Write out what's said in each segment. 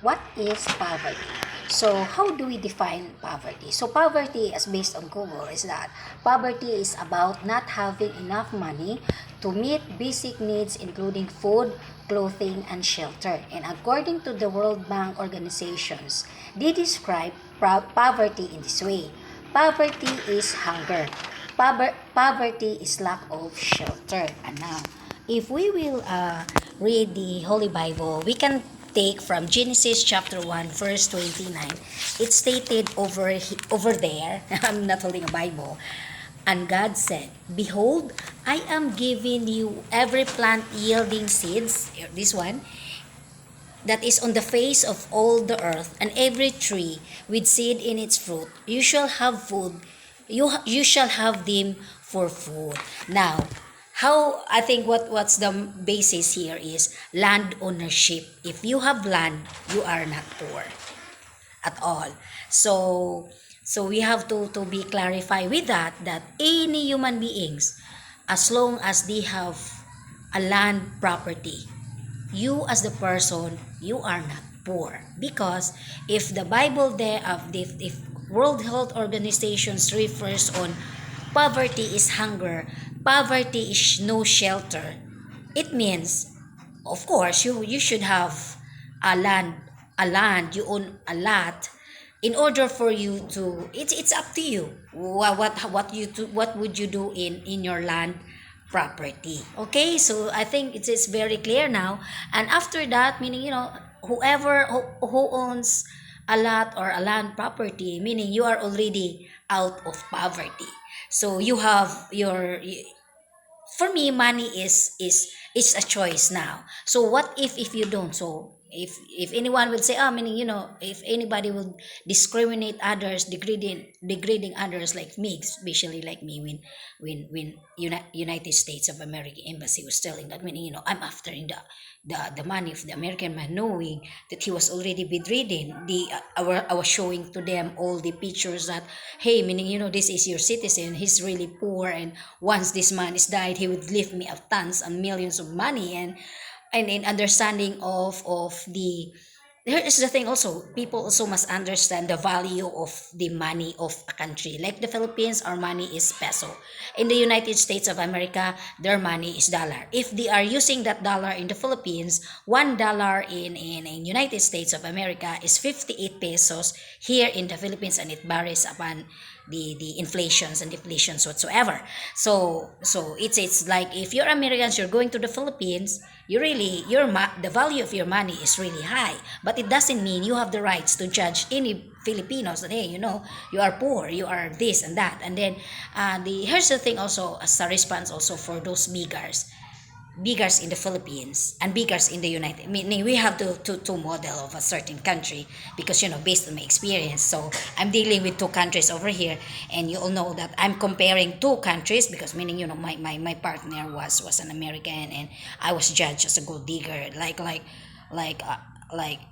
What is poverty? So, how do we define poverty? So, poverty, as based on Google, is that poverty is about not having enough money to meet basic needs, including food, clothing, and shelter. And according to the World Bank organizations, they describe poverty in this way: poverty is hunger, poverty is lack of shelter. And now, if we will read the Holy Bible, we can take from Genesis chapter 1 verse 29. It's stated over there. I'm not holding a Bible. And God said, "Behold, I am giving you every plant yielding seeds," this one, "that is on the face of all the earth, and every tree with seed in its fruit. You shall have food. You shall have them for food." Now, how I think what's the basis here is land ownership. If you have land, you are not poor at all. So we have to be clarified with that any human beings, as long as they have a land property, you as the person, you are not poor. Because if the Bible there of the if World Health Organizations refers on poverty is hunger, poverty is no shelter, it means, of course, you should have a land, you own a lot, in order for you to, it's up to you what you do, what would you do in your land property. Okay, so I think it's very clear now. And after that, meaning, whoever who owns a lot or a land property, meaning you are already out of poverty. So you have your, for me, money is a choice now. So what if you don't? So if anyone will say, meaning, if anybody will discriminate others, degrading others, like me, especially like me, when United States of America embassy was telling that, meaning, I'm after in the money of the American man, knowing that he was already bedridden. I was showing to them all the pictures that, hey, meaning, this is your citizen, he's really poor, and once this man is died, he would leave me of tons and millions of money. And in understanding of the, here is the thing also, people also must understand the value of the money of a country. Like the Philippines, our money is peso. In the United States of America, their money is dollar. If they are using that dollar in the Philippines, $1 in United States of America is 58 pesos here in the Philippines, and it varies upon the inflations and deflations whatsoever. So it's like, if you're Americans, you're going to the Philippines, you really, the value of your money is really high. But it doesn't mean you have the rights to judge any Filipinos that, hey, you are poor, you are this and that. And then here's the thing also, as a response also for those beggars in the Philippines and beggars in the United, meaning we have to model of a certain country, because, based on my experience. So I'm dealing with two countries over here, and you all know that I'm comparing two countries, because, meaning, my partner was an American, and I was judged as a gold digger, like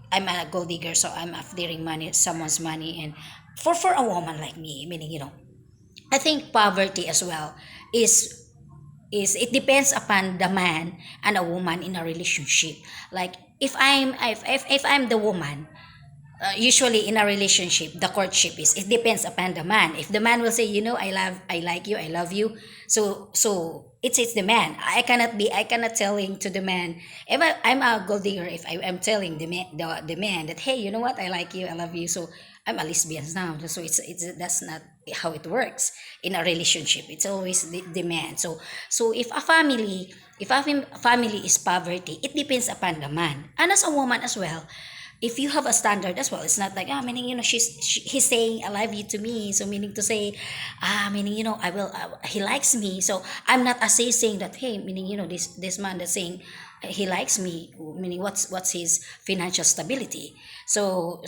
I'm a gold digger, so I'm after money, someone's money. And for a woman like me, meaning, I think poverty as well is it depends upon the man and a woman in a relationship. Like, if I'm the woman, usually in a relationship, the courtship is, it depends upon the man. If the man will say, I like you, I love you, so it's the man. I cannot telling to the man, if I'm a gold digger, if I'm telling the man that, hey, you know what, I like you, I love you, so I'm a lesbian now. So it's that's not how it works in a relationship. It's always the man. So if a family is poverty, it depends upon the man. And as a woman as well, if you have a standard as well, it's not like, meaning, he's saying I love you to me, so meaning to say, meaning, I will, he likes me, so I'm not assessing that, hey, meaning, this man that's saying he likes me, meaning, what's his financial stability. So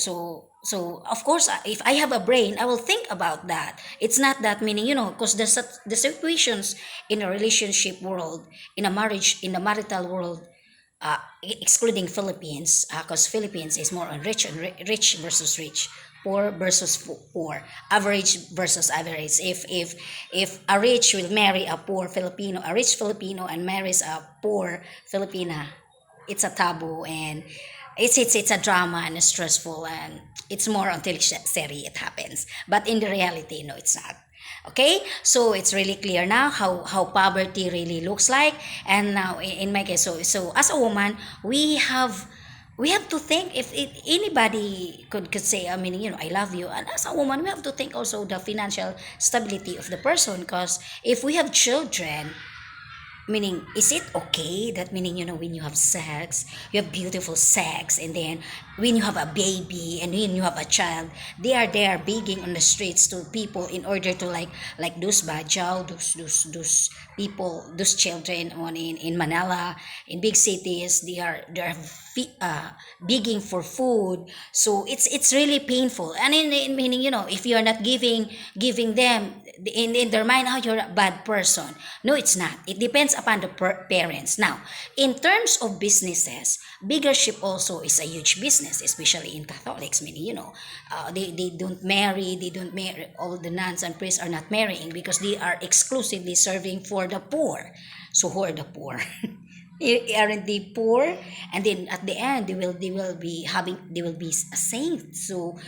of course, if I have a brain, I will think about that. It's not that, meaning, because the situations in a relationship world, in a marriage, in the marital world, excluding Philippines, because Philippines is more on rich versus rich, poor versus poor, average versus average. If a rich will marry a poor Filipino, a rich Filipino, and marries a poor Filipina, it's a taboo. it's a drama and it's stressful, and it's more until seri it happens, but in the reality, no, it's not. Okay, so it's really clear now how poverty really looks like. And now in my case, so as a woman, we have to think if anybody could say, I mean, I love you, and as a woman we have to think also the financial stability of the person, because if we have children, meaning, is it okay that, meaning, when you have sex, you have beautiful sex, and then when you have a baby and when you have a child, they are there begging on the streets to people in order to like those bajaw, those people, those children on in Manila, in big cities, they are begging for food. So it's really painful, and in meaning, if you are not giving them, in their mind, oh, you're a bad person. No, it's not. It depends upon the parents. Now, in terms of businesses, biggership also is a huge business, especially in Catholics, meaning, they don't marry, all the nuns and priests are not marrying because they are exclusively serving for the poor. So who are the poor? Aren't they poor? And then at the end, they will be a saint. So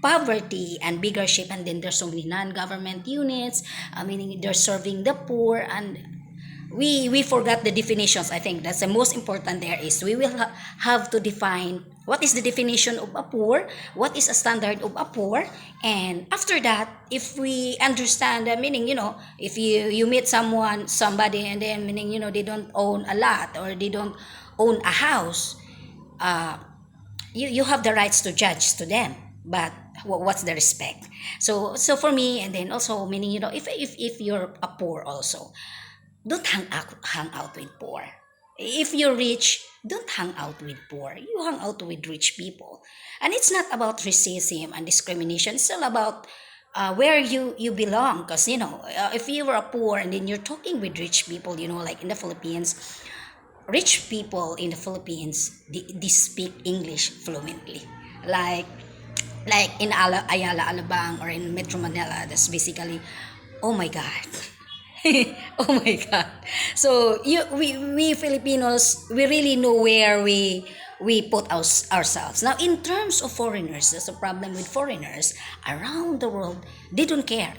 poverty and biggership, and then there's so many non-government units, meaning they're serving the poor, and we forgot the definitions. I think that's the most important. There is, we will have to define what is the definition of a poor, what is a standard of a poor, and after that, if we understand the meaning, if you meet somebody, and then, meaning, they don't own a lot or they don't own a house, uh, you have the rights to judge to them, but what's the respect? So for me, and then also, meaning, if you're a poor also, don't hang out with poor. If you're rich, don't hang out with poor. You hang out with rich people. And it's not about racism and discrimination. It's all about where you belong. Because, if you were a poor and then you're talking with rich people, like in the Philippines, rich people in the Philippines, they speak English fluently. Like, in Ayala, Alabang, or in Metro Manila, that's basically, oh my God. Oh my God. So we Filipinos, we really know where we put ourselves. Now, in terms of foreigners, there's a problem with foreigners around the world. They don't care.